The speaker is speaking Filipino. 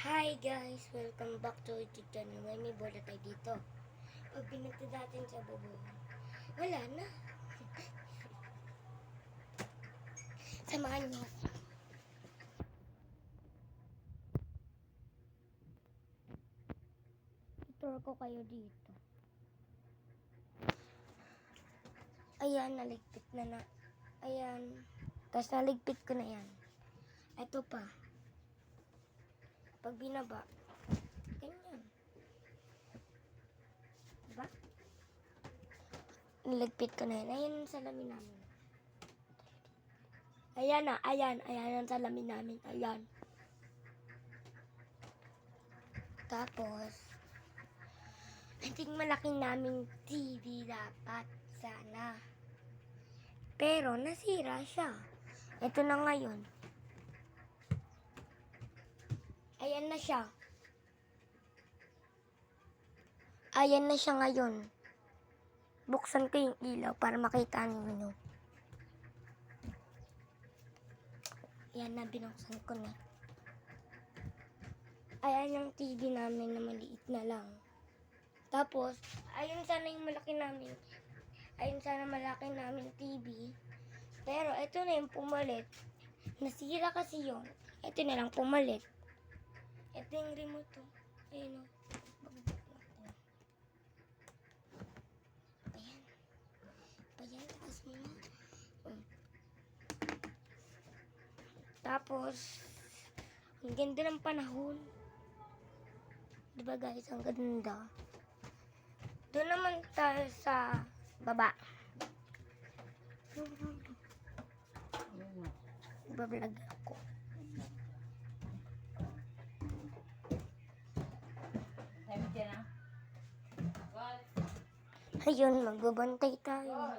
Hi guys! Welcome back to YouTube channel. Ngayon may bola tayo dito. Pag pinagta natin sa bubong, wala na. Samahan niyo. Tour ko kayo dito. Ayan, naligpit na. Ayan. Tapos naligpit ko na yan. Ito pa. Pag binaba, ganyan. Diba? Niligpit ko na yan. Ayan ang salamin namin. Ayan na, ayan ang salamin namin. Ayan. Tapos, ating malaki naming TV dapat. Sana. Pero, nasira siya. Ito na ngayon. Ayan na siya. Ayan na siya ngayon. Buksan ko yung ilaw para makita ninyo. Ayan na, binuksan ko na. Ayan yung TV namin na maliit na lang. Tapos, ayun sana yung malaki namin. Ayun sana malaki namin TV. Pero, ito na yung pumalit. Nasira kasi yun. Ito na lang pumalit. Ito yung remote to. Ayun o. Ayan. Ayan, takas mo na. Tapos, ang ganda ng panahon. Diba guys, ang ganda. Doon naman tayo sa baba. Bablog ako. Ayun, magbabantay tayo.